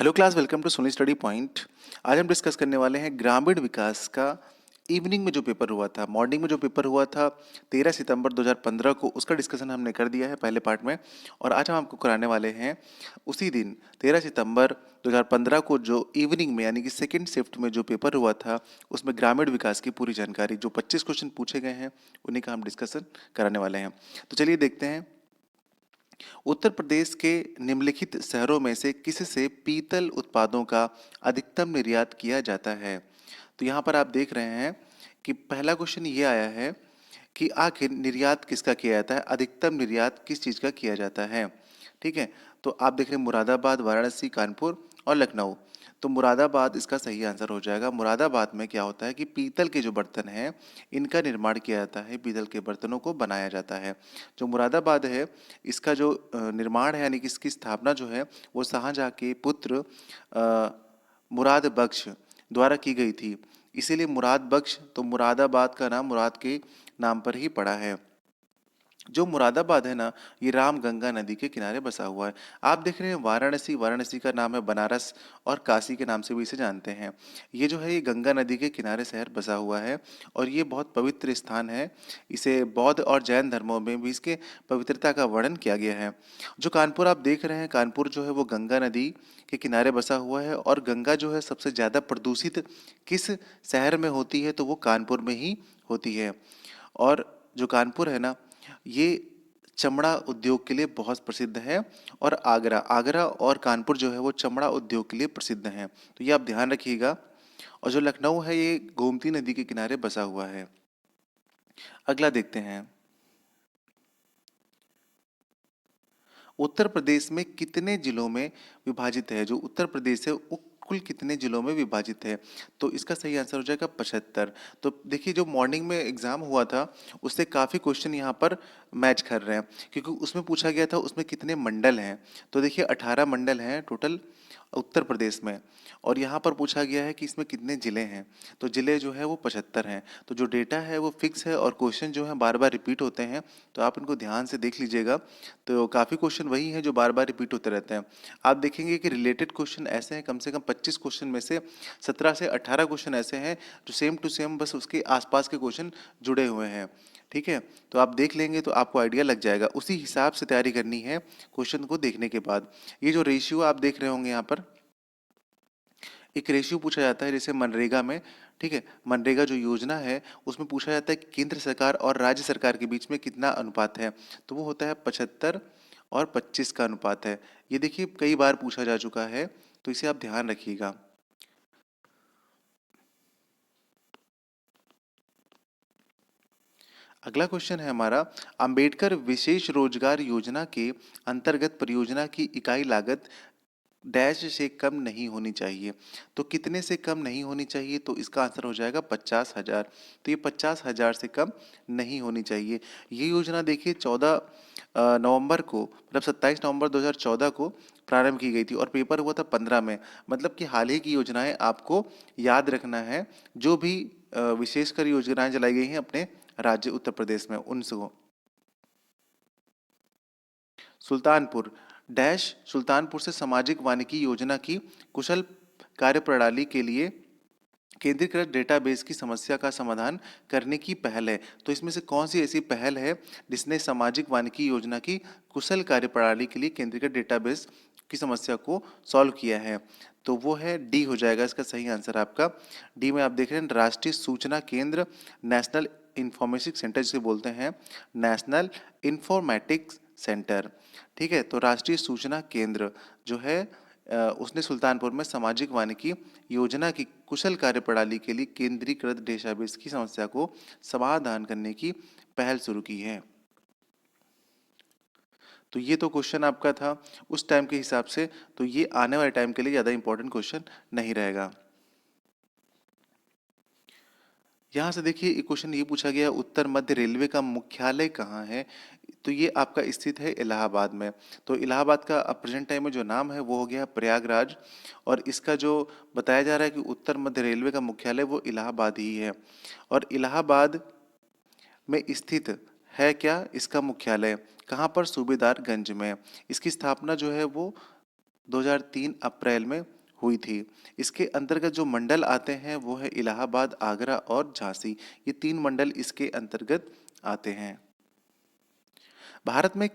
Hello class, welcome to Sony study point. आज हम discuss करने वाले हैं ग्रामीण विकास का। इवनिंग में जो पेपर हुआ था, मॉर्निंग में जो पेपर हुआ था 13 सितंबर 2015 को, उसका डिस्कशन हमने कर दिया है पहले पार्ट में। और आज हम आपको कराने वाले हैं उसी दिन 13 सितंबर 2015 को जो इवनिंग में यानी कि सेकेंड शिफ्ट में जो पेपर हुआ था, उसमें ग्रामीण विकास की पूरी जानकारी, जो 25 क्वेश्चन पूछे गए हैं उन्हीं का हम डिस्कशन कराने वाले हैं। तो चलिए देखते हैं। उत्तर प्रदेश के निम्नलिखित शहरों में से किस से पीतल उत्पादों का अधिकतम निर्यात किया जाता है? तो यहाँ पर आप देख रहे हैं कि पहला क्वेश्चन ये आया है कि आखिर निर्यात किसका किया जाता है, अधिकतम निर्यात किस चीज़ का किया जाता है। ठीक है, तो आप देख रहे हैं मुरादाबाद, वाराणसी, कानपुर और लखनऊ। तो मुरादाबाद इसका सही आंसर हो जाएगा। मुरादाबाद में क्या होता है कि पीतल के जो बर्तन हैं इनका निर्माण किया जाता है, पीतल के बर्तनों को बनाया जाता है। जो मुरादाबाद है, इसका जो निर्माण है यानी कि इसकी स्थापना जो है वो शाहजहाँ के पुत्र मुराद बख्श द्वारा की गई थी। इसीलिए मुराद बख्श, तो मुरादाबाद का नाम मुराद के नाम पर ही पड़ा है। जो मुरादाबाद है ना, ये राम गंगा नदी के किनारे बसा हुआ है। आप देख रहे हैं वाराणसी, वाराणसी का नाम है बनारस और काशी के नाम से भी इसे जानते हैं। ये जो है ये गंगा नदी के किनारे शहर बसा हुआ है और ये बहुत पवित्र स्थान है। इसे बौद्ध और जैन धर्मों में भी इसके पवित्रता का वर्णन किया गया है। जो कानपुर आप देख रहे हैं, कानपुर जो है वो गंगा नदी के किनारे बसा हुआ है और गंगा जो है सबसे ज़्यादा प्रदूषित किस शहर में होती है, तो वो कानपुर में ही होती है। और जो कानपुर है ना, ये चमड़ा उद्योग के लिए बहुत प्रसिद्ध है। और आगरा, आगरा और कानपुर जो है वो चमड़ा उद्योग के लिए प्रसिद्ध हैं। तो ये आप ध्यान रखिएगा। और जो लखनऊ है ये गोमती नदी के किनारे बसा हुआ है। अगला देखते हैं। उत्तर प्रदेश में कितने जिलों में विभाजित है? जो उत्तर प्रदेश है वो कुल कितने जिलों में विभाजित है? तो इसका सही आंसर हो जाएगा 75। तो देखिए, जो मॉर्निंग में एग्जाम हुआ था उससे काफ़ी क्वेश्चन यहाँ पर मैच कर रहे हैं, क्योंकि उसमें पूछा गया था उसमें कितने मंडल हैं। तो देखिए 18 मंडल हैं टोटल उत्तर प्रदेश में। और यहाँ पर पूछा गया है कि इसमें कितने ज़िले हैं, तो ज़िले जो है वो 75 हैं। तो जो डेटा है वो फिक्स है और क्वेश्चन जो है बार बार रिपीट होते हैं, तो आप इनको ध्यान से देख लीजिएगा। तो काफ़ी क्वेश्चन वही हैं जो बार बार रिपीट होते रहते हैं। आप देखेंगे कि रिलेटेड क्वेश्चन ऐसे हैं, कम से कम 25 क्वेश्चन में से 17 से 18 क्वेश्चन ऐसे हैं जो सेम टू सेम बस उसके आसपास के क्वेश्चन जुड़े हुए हैं। ठीक है, तो आप देख लेंगे तो आपको आइडिया लग जाएगा। उसी हिसाब से तैयारी करनी है क्वेश्चन को देखने के बाद। ये जो रेशियो आप देख रहे होंगे यहाँ पर, एक रेशियो पूछा जाता है जैसे मनरेगा में। ठीक है, मनरेगा जो योजना है उसमें पूछा जाता है कि केंद्र सरकार और राज्य सरकार के बीच में कितना अनुपात है, तो वो होता है 75 और 25 का अनुपात है। ये देखिए कई बार पूछा जा चुका है, तो इसे आप ध्यान रखिएगा। अगला क्वेश्चन है हमारा, अंबेडकर विशेष रोजगार योजना के अंतर्गत परियोजना की इकाई लागत डैश से कम नहीं होनी चाहिए। तो कितने से कम नहीं होनी चाहिए? तो इसका आंसर हो जाएगा 50,000। तो ये 50,000 से कम नहीं होनी चाहिए। ये योजना देखिए 14 नवंबर को, मतलब 27 नवंबर 2014 को प्रारंभ की गई थी और पेपर हुआ था 15 में। मतलब कि हाल ही की योजनाएं आपको याद रखना है। जो भी विशेषकर योजनाएं चलाई गई हैं अपने राज्य उत्तर प्रदेश में, उनको। सुल्तानपुर डैश, सुल्तानपुर से सामाजिक वानिकी योजना की कुशल कार्यप्रणाली के लिए केंद्रीकृत डेटाबेस की समस्या का समाधान करने की पहल है। तो इसमें से कौन सी ऐसी पहल है जिसने सामाजिक वानिकी योजना की कुशल कार्यप्रणाली के लिए केंद्रीकृत डेटाबेस की समस्या को सॉल्व किया है? तो वो है डी हो जाएगा इसका सही आंसर आपका। डी में आप देख रहे हैं राष्ट्रीय सूचना केंद्र, नेशनल इंफॉर्मेटिक्स सेंटर जिसे बोलते हैं, नेशनल इंफॉर्मेटिक्स सेंटर। ठीक है, तो राष्ट्रीय सूचना केंद्र जो है उसने सुल्तानपुर में सामाजिक वानिकी योजना की कुशल कार्यप्रणाली के लिए केंद्रीकृत डेटाबेस की समस्या को समाधान करने की पहल शुरू की है। तो ये तो क्वेश्चन आपका था उस टाइम के हिसाब से, तो ये आने वाले टाइम के लिए ज़्यादा इंपॉर्टेंट क्वेश्चन नहीं रहेगा। यहाँ से देखिए एक क्वेश्चन ये पूछा गया, उत्तर मध्य रेलवे का मुख्यालय कहाँ है? तो ये आपका स्थित है इलाहाबाद में। तो इलाहाबाद का अब प्रेजेंट टाइम में जो नाम है वो हो गया प्रयागराज। और इसका जो बताया जा रहा है कि उत्तर मध्य रेलवे का मुख्यालय वो इलाहाबाद ही है। और इलाहाबाद में स्थित है क्या इसका मुख्यालय? कहाँ पर? सूबेदारगंज में। इसकी स्थापना जो है वो 2003 अप्रैल में हुई थी। इसके अंतर्गत जो मंडल आते हैं वो है इलाहाबाद, आगरा और झांसी। ये 3 मंडल इसके अंतर्गत आते हैं। भारत में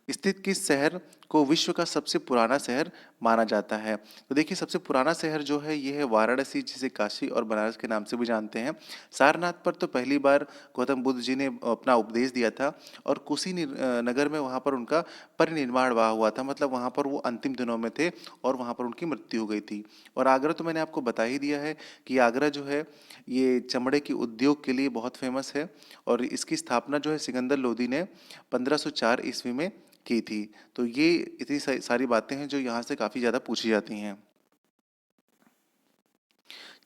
स्थित किस शहर को विश्व का सबसे पुराना शहर माना जाता है? तो देखिए, सबसे पुराना शहर जो है ये है वाराणसी, जिसे काशी और बनारस के नाम से भी जानते हैं। सारनाथ पर तो पहली बार गौतम बुद्ध जी ने अपना उपदेश दिया था, और नगर में वहाँ पर उनका परिनिर्वाण हुआ था, मतलब वहाँ पर वो अंतिम दिनों में थे और वहाँ पर उनकी मृत्यु हो गई थी। और आगरा तो मैंने आपको बता ही दिया है कि आगरा जो है ये चमड़े के उद्योग के लिए बहुत फेमस है, और इसकी स्थापना जो है सिकंदर लोदी ने 1504 ईस्वी में की थी। तो ये इतनी सारी बातें हैं जो यहाँ से काफ़ी ज़्यादा पूछी जाती हैं।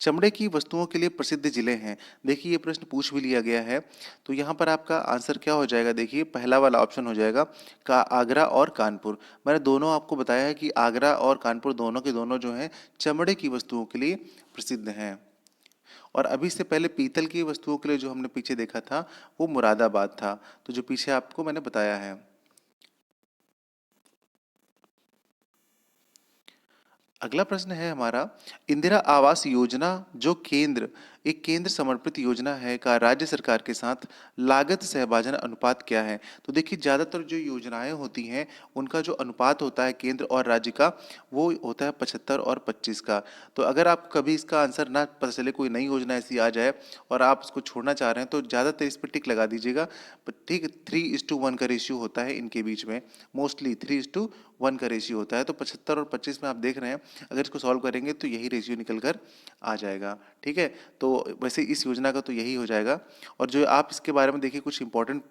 चमड़े की वस्तुओं के लिए प्रसिद्ध जिले हैं। देखिए, ये प्रश्न पूछ भी लिया गया है, तो यहाँ पर आपका आंसर क्या हो जाएगा? देखिए, पहला वाला ऑप्शन हो जाएगा का आगरा और कानपुर। मैंने दोनों आपको बताया है कि आगरा और कानपुर दोनों के दोनों जो हैं चमड़े की वस्तुओं के लिए प्रसिद्ध हैं। और अभी से पहले पीतल की वस्तुओं के लिए जो हमने पीछे देखा था वो मुरादाबाद था, तो जो पीछे आपको मैंने बताया है। अगला प्रश्न है हमारा, इंदिरा आवास योजना जो एक केंद्र समर्पित योजना है का राज्य सरकार के साथ लागत सहभाजन अनुपात क्या है? तो देखिए, ज़्यादातर जो योजनाएं होती हैं उनका जो अनुपात होता है केंद्र और राज्य का, वो होता है 75 और 25 का। तो अगर आप कभी इसका आंसर ना पता चले, कोई नई योजना ऐसी आ जाए और आप उसको छोड़ना चाह रहे हैं, तो ज़्यादातर इस पर टिक लगा दीजिएगा। ठीक, 3:1 का रेशियो होता है इनके बीच में, मोस्टली 3:1 का रेशियो होता है। तो 75 और 25 में आप देख रहे हैं, अगर इसको सॉल्व करेंगे तो यही रेशियो निकल कर आ जाएगा। ठीक है, तो वैसे इस योजना का तो यही हो जाएगा। और जो आप इसके बारे में देखिए, कुछ इंपॉर्टेंट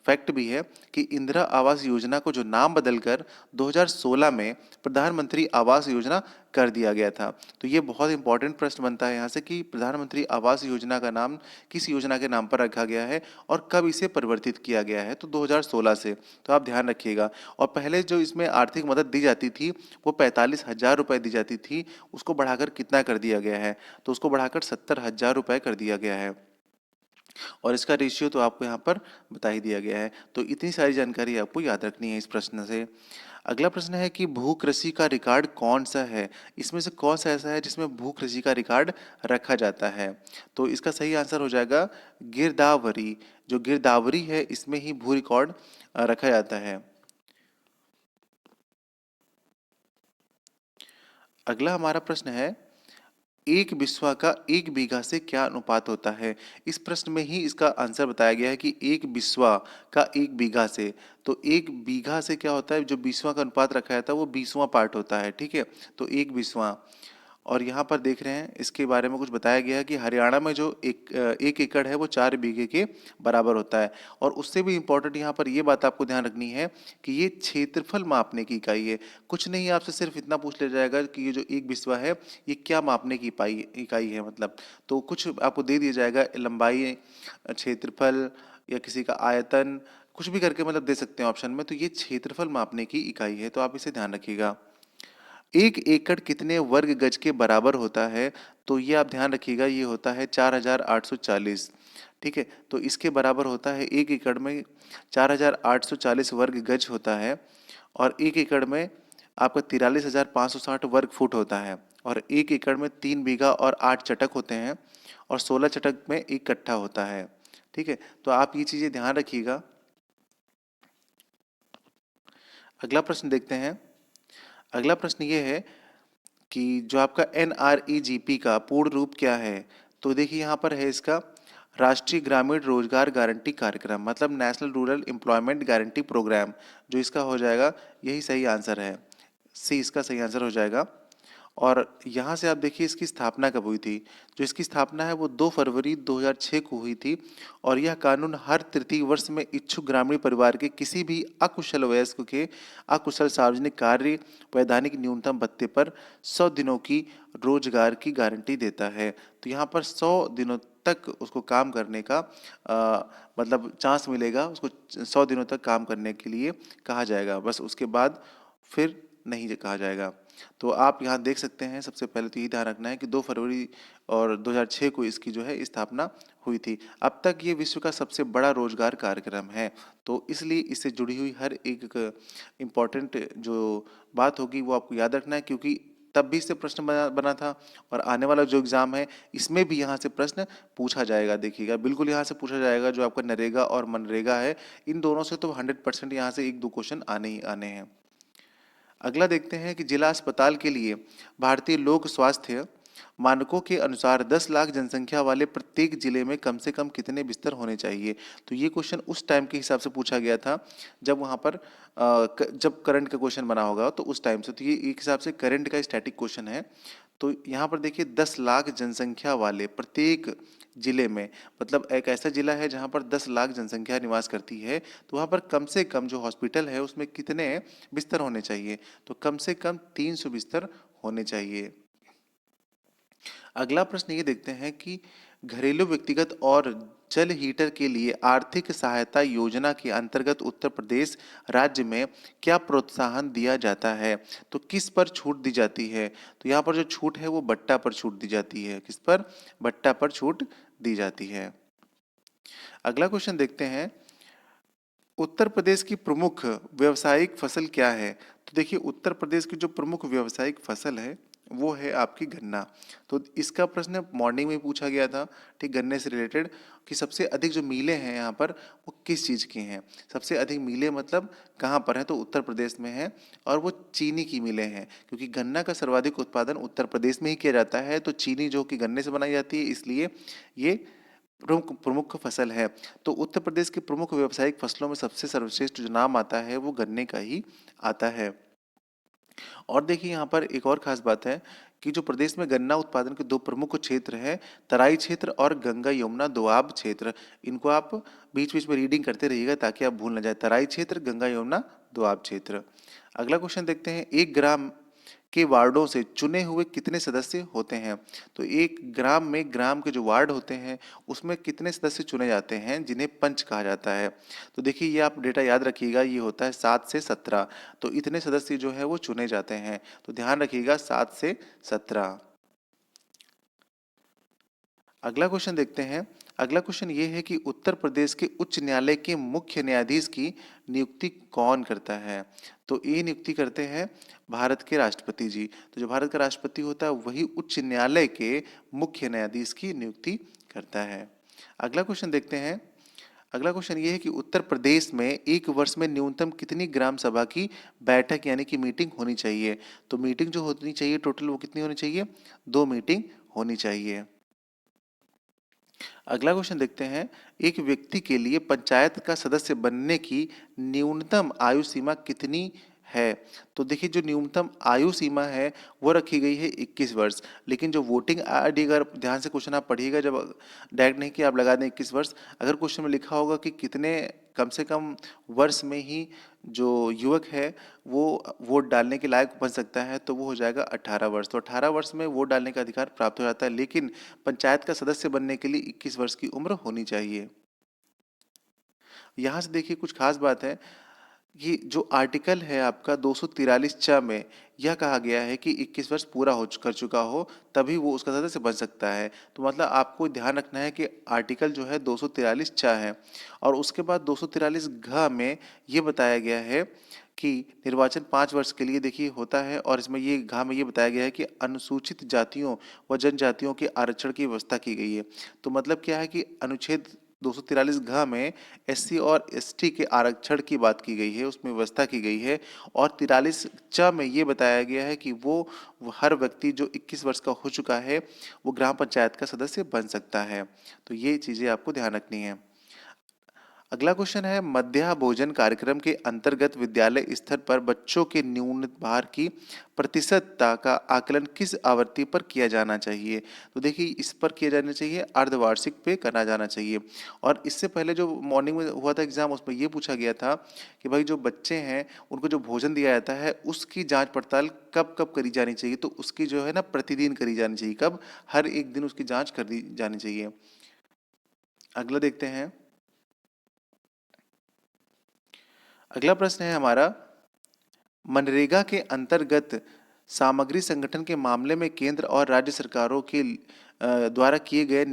फैक्ट भी है कि इंदिरा आवास योजना को जो नाम बदलकर 2016 में प्रधानमंत्री आवास योजना कर दिया गया था। तो ये बहुत इंपॉर्टेंट प्रश्न बनता है यहाँ से कि प्रधानमंत्री आवास योजना का नाम किस योजना के नाम पर रखा गया है और कब इसे परिवर्तित किया गया है? तो 2016 से। तो आप ध्यान रखिएगा। और पहले जो इसमें आर्थिक मदद दी जाती थी वो 45,000 रुपये दी जाती थी, उसको बढ़ाकर कितना कर दिया गया है? तो उसको बढ़ाकर 70,000 रुपये कर दिया गया है। और इसका रेशियो तो आपको यहाँ पर बता ही दिया गया है। तो इतनी सारी जानकारी आपको याद रखनी है इस प्रश्न से। अगला प्रश्न है कि भू कृषि का रिकॉर्ड कौन सा है? इसमें से कौन सा ऐसा है जिसमें भू कृषि का रिकॉर्ड रखा जाता है? तो इसका सही आंसर हो जाएगा गिरदावरी। जो गिरदावरी है इसमें ही भू रिकॉर्ड रखा जाता है। अगला हमारा प्रश्न है, एक बिस्वा का एक बीघा से क्या अनुपात होता है? इस प्रश्न में ही इसका आंसर बताया गया है कि एक बिस्वा का एक बीघा से। तो एक बीघा से क्या होता है, जो बिस्वा का अनुपात रखा जाता है वो 20वां पार्ट होता है। ठीक है, तो एक बिस्वा। और यहाँ पर देख रहे हैं इसके बारे में कुछ बताया गया है कि हरियाणा में जो एक एकड़ है वो 4 बीघे के बराबर होता है। और उससे भी इम्पोर्टेंट यहाँ पर ये बात आपको ध्यान रखनी है कि ये क्षेत्रफल मापने की इकाई है। कुछ नहीं, आपसे सिर्फ इतना पूछ लिया जाएगा कि ये जो एक बिस्वा है ये क्या मापने की इकाई है, मतलब। तो कुछ आपको दे दिया जाएगा, लंबाई, क्षेत्रफल, या किसी का आयतन, कुछ भी करके मतलब दे सकते हैं ऑप्शन में। तो ये क्षेत्रफल मापने की इकाई है, तो आप इसे ध्यान रखिएगा। एक एकड़ कितने वर्ग गज के बराबर होता है? तो ये आप ध्यान रखिएगा, ये होता है 4,840। ठीक है, तो इसके बराबर होता है एक एकड़ में 4,840 वर्ग गज होता है। और एक एकड़ में आपका 43,560 वर्ग फुट होता है। और एक एकड़ में 3 बीघा और 8 चटक होते हैं, और 16 चटक में एक कट्ठा होता है। ठीक है, तो आप ये चीज़ें ध्यान रखिएगा। अगला प्रश्न देखते हैं। अगला प्रश्न ये है कि जो आपका NREGP का पूर्ण रूप क्या है? तो देखिए, यहाँ पर है इसका राष्ट्रीय ग्रामीण रोजगार गारंटी कार्यक्रम, मतलब national rural employment guarantee programme. जो इसका हो जाएगा, यही सही आंसर है। सी इसका सही आंसर हो जाएगा। और यहाँ से आप देखिए इसकी स्थापना कब हुई थी। जो इसकी स्थापना है वो 2 फरवरी 2006 को हुई थी। और यह कानून हर तृतीय वर्ष में इच्छुक ग्रामीण परिवार के किसी भी अकुशल वयस्क के अकुशल सार्वजनिक कार्य वैधानिक न्यूनतम भत्ते पर 100 दिनों की रोजगार की गारंटी देता है। तो यहाँ पर 100 दिनों तक उसको काम करने का मतलब चांस मिलेगा, उसको 100 दिनों तक काम करने के लिए कहा जाएगा। बस उसके बाद फिर नहीं कहा जाएगा। तो आप यहाँ देख सकते हैं, सबसे पहले तो यही ध्यान रखना है कि 2 फरवरी और 2006 को इसकी जो है स्थापना हुई थी। अब तक ये विश्व का सबसे बड़ा रोजगार कार्यक्रम है, तो इसलिए इससे जुड़ी हुई हर एक इम्पॉर्टेंट जो बात होगी वो आपको याद रखना है, क्योंकि तब भी इससे प्रश्न बना बना था और आने वाला जो एग्ज़ाम है इसमें भी यहाँ से प्रश्न पूछा जाएगा। देखिएगा, बिल्कुल यहाँ से पूछा जाएगा। जो आपका नरेगा और मनरेगा है, इन दोनों से तो 100% यहाँ से 1-2 क्वेश्चन आने ही आने हैं। अगला देखते हैं कि जिला अस्पताल के लिए भारतीय लोक स्वास्थ्य मानकों के अनुसार 10 लाख जनसंख्या वाले प्रत्येक जिले में कम से कम कितने बिस्तर होने चाहिए। तो ये क्वेश्चन उस टाइम के हिसाब से पूछा गया था जब वहाँ पर जब करंट का क्वेश्चन बना होगा, तो उस टाइम से। तो ये एक हिसाब से करंट का स्टैटिक क्वेश्चन है। तो यहाँ पर देखिए 10 लाख जनसंख्या वाले प्रत्येक जिले में, मतलब एक ऐसा जिला है जहाँ पर 10 लाख जनसंख्या निवास करती है, तो वहाँ पर कम से कम जो हॉस्पिटल है उसमें कितने बिस्तर होने चाहिए। तो कम से कम 300 बिस्तर होने चाहिए। अगला प्रश्न ये देखते हैं कि घरेलू व्यक्तिगत और जल हीटर के लिए आर्थिक सहायता योजना के अंतर्गत उत्तर प्रदेश राज्य में क्या प्रोत्साहन दिया जाता है। तो किस पर छूट दी जाती है। तो यहाँ पर जो छूट है वो बट्टा पर छूट दी जाती है। किस पर? बट्टा पर छूट दी जाती है। अगला क्वेश्चन देखते हैं, उत्तर प्रदेश की प्रमुख व्यावसायिक फसल क्या है। तो देखिए उत्तर प्रदेश की जो प्रमुख व्यावसायिक फसल है वो है आपकी गन्ना। तो इसका प्रश्न मॉर्निंग में पूछा गया था, ठीक, गन्ने से रिलेटेड, कि सबसे अधिक जो मिलें हैं यहाँ पर वो किस चीज़ की हैं। सबसे अधिक मिलें मतलब कहाँ पर हैं, तो उत्तर प्रदेश में है, और वो चीनी की मिलें हैं, क्योंकि गन्ना का सर्वाधिक उत्पादन उत्तर प्रदेश में ही किया जाता है। तो चीनी जो कि गन्ने से बनाई जाती है, इसलिए ये प्रमुख प्रमुख फसल है। तो उत्तर प्रदेश की प्रमुख व्यावसायिक फसलों में सबसे सर्वश्रेष्ठ जो नाम आता है वो गन्ने का ही आता है। और देखिए यहाँ पर एक और खास बात है कि जो प्रदेश में गन्ना उत्पादन के 2 प्रमुख क्षेत्र हैं, तराई क्षेत्र और गंगा यमुना दोआब क्षेत्र। इनको आप बीच बीच में रीडिंग करते रहिएगा ताकि आप भूल ना जाए। तराई क्षेत्र, गंगा यमुना दोआब क्षेत्र। अगला क्वेश्चन देखते हैं, एक ग्राम के वार्डों से चुने हुए कितने सदस्य होते हैं। तो एक ग्राम में ग्राम के जो वार्ड होते हैं उसमें कितने सदस्य चुने जाते हैं, जिन्हें पंच कहा जाता है। तो देखिए ये आप डेटा याद रखिएगा, ये होता है 7 से 17। तो इतने सदस्य जो है वो चुने जाते हैं, तो ध्यान रखिएगा 7 से 17। अगला क्वेश्चन देखते हैं। अगला क्वेश्चन ये है कि उत्तर प्रदेश के उच्च न्यायालय के मुख्य न्यायाधीश की नियुक्ति कौन करता है। तो ये नियुक्ति करते हैं भारत के राष्ट्रपति जी। तो जो भारत का राष्ट्रपति होता है वही उच्च न्यायालय के मुख्य न्यायाधीश की नियुक्ति करता है। अगला क्वेश्चन देखते हैं। अगला क्वेश्चन ये है कि उत्तर प्रदेश में एक वर्ष में न्यूनतम कितनी ग्राम सभा की बैठक यानी कि मीटिंग होनी चाहिए। तो मीटिंग जो होनी चाहिए टोटल वो कितनी होनी चाहिए, 2 मीटिंग होनी चाहिए। अगला क्वेश्चन देखते हैं, एक व्यक्ति के लिए पंचायत का सदस्य बनने की न्यूनतम आयु सीमा कितनी है। तो देखिए जो न्यूनतम आयु सीमा है वो रखी गई है 21 वर्ष, लेकिन जो वोटिंग आईडी, अगर ध्यान से क्वेश्चन आप पढ़िएगा, जब डायरेक्ट नहीं कि आप लगा दें 21 वर्ष, अगर क्वेश्चन में लिखा होगा कि कितने कम से कम वर्ष में ही जो युवक है वो वोट डालने के लायक बन सकता है, तो वो हो जाएगा 18 वर्ष। तो 18 वर्ष में वोट डालने का अधिकार प्राप्त हो जाता है, लेकिन पंचायत का सदस्य बनने के लिए 21 वर्ष की उम्र होनी चाहिए। यहाँ से देखिए कुछ खास बात है, ये जो आर्टिकल है आपका 243 च में यह कहा गया है कि 21 वर्ष पूरा कर चुका हो तभी वो उसका सदस्य बन सकता है। तो मतलब आपको ध्यान रखना है कि आर्टिकल जो है 243 च है, और उसके बाद 243 घ में ये बताया गया है कि निर्वाचन 5 वर्ष के लिए देखिए होता है, और इसमें ये घ में ये बताया गया है कि अनुसूचित जातियों व जनजातियों के आरक्षण की व्यवस्था की गई है। तो मतलब क्या है कि अनुच्छेद 243 घ में एससी और एसटी के आरक्षण की बात की गई है, उसमें व्यवस्था की गई है। और 43 च में ये बताया गया है कि वो हर व्यक्ति जो 21 वर्ष का हो चुका है वो ग्राम पंचायत का सदस्य बन सकता है। तो ये चीज़ें आपको ध्यान रखनी है। अगला क्वेश्चन है, मध्याह्न भोजन कार्यक्रम के अंतर्गत विद्यालय स्तर पर बच्चों के न्यून भार की प्रतिशतता का आकलन किस आवृत्ति पर किया जाना चाहिए। तो देखिए इस पर किया जाना चाहिए, अर्धवार्षिक पे करना जाना चाहिए। और इससे पहले जो मॉर्निंग में हुआ था एग्जाम, उसमें ये पूछा गया था कि भाई जो बच्चे हैं उनको जो भोजन दिया जाता है उसकी जांच पड़ताल कब कब करी जानी चाहिए। तो उसकी जो है ना प्रतिदिन करी जानी चाहिए। कब? हर एक दिन उसकी जांच कर दी जानी चाहिए। अगला देखते हैं। अगला प्रश्न है हमारा, मनरेगा के अंतर्गत सामग्री संगठन के मामले में केंद्र और राज्य सरकारों के द्वारा किए गए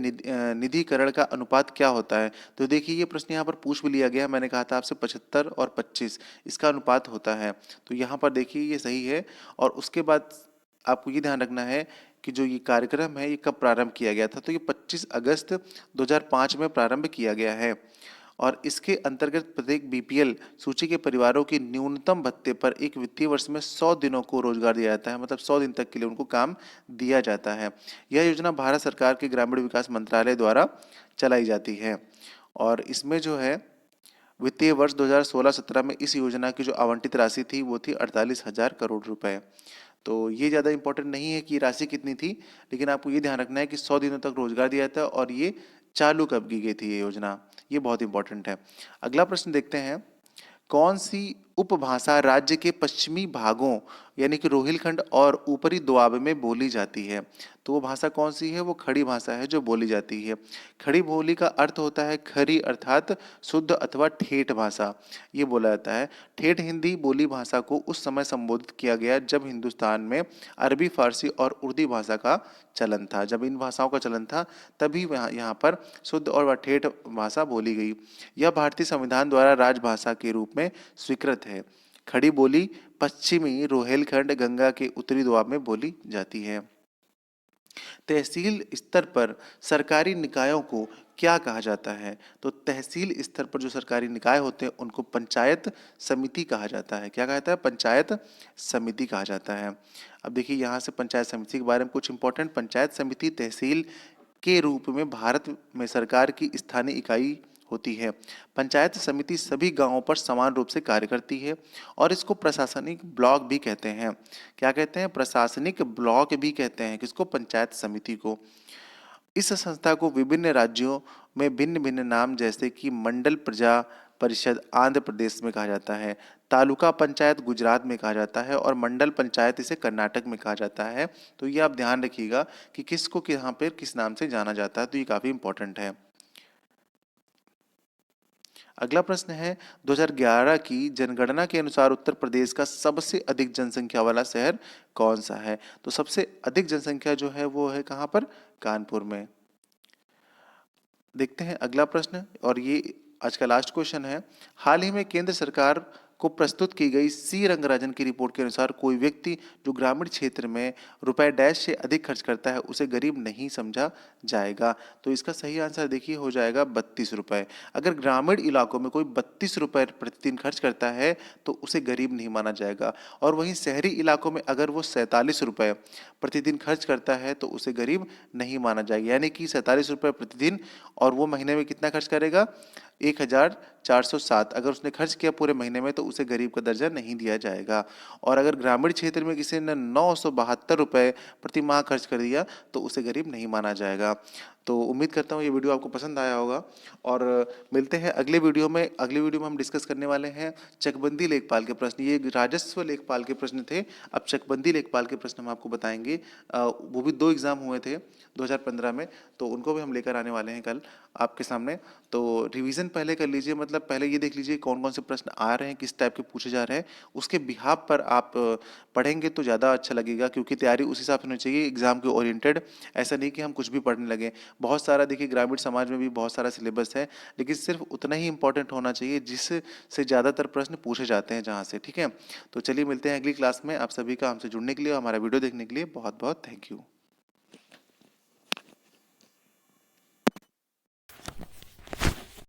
निधिकरण का अनुपात क्या होता है? तो देखिए ये प्रश्न यहाँ पर पूछ भी लिया गया है। मैंने कहा था आपसे 75 और 25 इसका अनुपात होता है। तो यहाँ पर देखिए ये सही है। और उसके बाद आपको ये ध्यान रखना है कि जो ये कार्यक्रम है ये कब प्रारंभ किया गया था। तो ये 25 अगस्त 2005 में प्रारंभ किया गया है। और इसके अंतर्गत प्रत्येक बीपीएल सूची के परिवारों की न्यूनतम भत्ते पर एक वित्तीय वर्ष में 100 दिनों को रोजगार दिया जाता है, मतलब 100 दिन तक के लिए उनको काम दिया जाता है। यह योजना भारत सरकार के ग्रामीण विकास मंत्रालय द्वारा चलाई जाती है। और इसमें जो है वित्तीय वर्ष 2016-17 में इस योजना की जो आवंटित राशि थी वो थी 48,000 करोड़ रुपए। तो ये ज़्यादा इंपॉर्टेंट नहीं है कि राशि कितनी थी, लेकिन आपको ये ध्यान रखना है कि 100 दिनों तक रोजगार दिया जाता है और ये चालू कब की गई थी ये योजना, ये बहुत इंपॉर्टेंट है। अगला प्रश्न देखते हैं, कौन सी उपभाषा राज्य के पश्चिमी भागों यानी कि रोहिलखंड और ऊपरी दोआब में बोली जाती है? तो वो भाषा कौन सी है? वो खड़ी भाषा है जो बोली जाती है। खड़ी बोली का अर्थ होता है खरी अर्थात शुद्ध अथवा ठेठ भाषा, ये बोला जाता है। ठेठ हिंदी बोली भाषा को उस समय संबोधित किया गया जब हिंदुस्तान में अरबी, फारसी और उर्दू भाषा का चलन था। जब इन भाषाओं का चलन था तभी यहाँ पर शुद्ध और ठेठ भाषा बोली गई। यह भारतीय संविधान द्वारा राजभाषा के रूप में स्वीकृत है। खड़ी बोली पश्चिमी रोहेलखंड गंगा के उत्तरी दोआब में बोली जाती है। तहसील स्तर पर सरकारी निकायों को क्या कहा जाता है? तो तहसील स्तर पर जो सरकारी निकाय होते हैं उनको पंचायत समिति कहा जाता है। क्या कहा जाता है? पंचायत समिति कहा जाता है। अब देखिए यहाँ से पंचायत समिति के बारे में कुछ इंपॉर्टेंट, पंचायत समिति तहसील के रूप में भारत में सरकार की स्थानीय इकाई होती है। पंचायत समिति सभी गांवों पर समान रूप से कार्य करती है और इसको प्रशासनिक ब्लॉक भी कहते हैं। क्या कहते हैं? प्रशासनिक ब्लॉक भी कहते हैं किसको? पंचायत समिति को। इस संस्था को विभिन्न राज्यों में भिन्न भिन्न नाम जैसे कि मंडल प्रजा परिषद आंध्र प्रदेश में कहा जाता है, तालुका पंचायत गुजरात में कहा जाता है और मंडल पंचायत इसे कर्नाटक में कहा जाता है। तो ये आप ध्यान रखिएगा कि किसको यहाँ पर किस नाम से जाना जाता है, तो ये काफी इंपॉर्टेंट है। अगला प्रश्न है, 2011 की जनगणना के अनुसार उत्तर प्रदेश का सबसे अधिक जनसंख्या वाला शहर कौन सा है? तो सबसे अधिक जनसंख्या जो है वो है कहाँ पर? कानपुर में। देखते हैं अगला प्रश्न, और ये आज का लास्ट क्वेश्चन है। हाल ही में केंद्र सरकार को प्रस्तुत की गई सी रंगराजन की रिपोर्ट के अनुसार कोई व्यक्ति जो ग्रामीण क्षेत्र में रुपए डैश से अधिक खर्च करता है उसे गरीब नहीं समझा जाएगा। तो इसका सही आंसर देखिए हो जाएगा 32 रुपए। अगर ग्रामीण इलाकों में कोई 32 रुपए प्रतिदिन खर्च करता है तो उसे गरीब नहीं माना जाएगा। और वहीं शहरी इलाकों में अगर वो 47 रुपए प्रतिदिन खर्च करता है तो उसे गरीब नहीं माना जाएगा। यानी कि 47 रुपए प्रतिदिन, और वो महीने में कितना खर्च करेगा? 1407। अगर उसने खर्च किया पूरे महीने में तो उसे गरीब का दर्जा नहीं दिया जाएगा। और अगर ग्रामीण क्षेत्र में किसी ने 972 रुपये प्रति माह खर्च कर दिया तो उसे गरीब नहीं माना जाएगा। तो उम्मीद करता हूँ ये वीडियो आपको पसंद आया होगा, और मिलते हैं अगले वीडियो में। अगले वीडियो में हम डिस्कस करने वाले हैं चकबंदी लेखपाल के प्रश्न। ये राजस्व लेखपाल के प्रश्न थे, अब चकबंदी लेखपाल के प्रश्न हम आपको बताएंगे। वो भी 2 एग्जाम हुए थे 2015 में, तो उनको भी हम लेकर आने वाले हैं कल आपके सामने। तो रिवीजन पहले कर लीजिए, मतलब पहले ये देख लीजिए कौन कौन से प्रश्न आ रहे हैं, किस टाइप के पूछे जा रहे हैं, उसके बिहाफ पर आप पढ़ेंगे तो ज़्यादा अच्छा लगेगा, क्योंकि तैयारी उस हिसाब से होनी चाहिए एग्जाम के ओरिएंटेड। ऐसा नहीं कि हम कुछ भी पढ़ने लगे। बहुत सारा देखिए ग्रामीण समाज में भी बहुत सारा सिलेबस है, लेकिन सिर्फ उतना ही इंपॉर्टेंट होना चाहिए जिससे ज़्यादातर प्रश्न पूछे जाते हैं जहाँ से। ठीक है, तो चलिए मिलते हैं अगली क्लास में। आप सभी का हमसे जुड़ने के लिए, हमारा वीडियो देखने के लिए बहुत बहुत थैंक यू।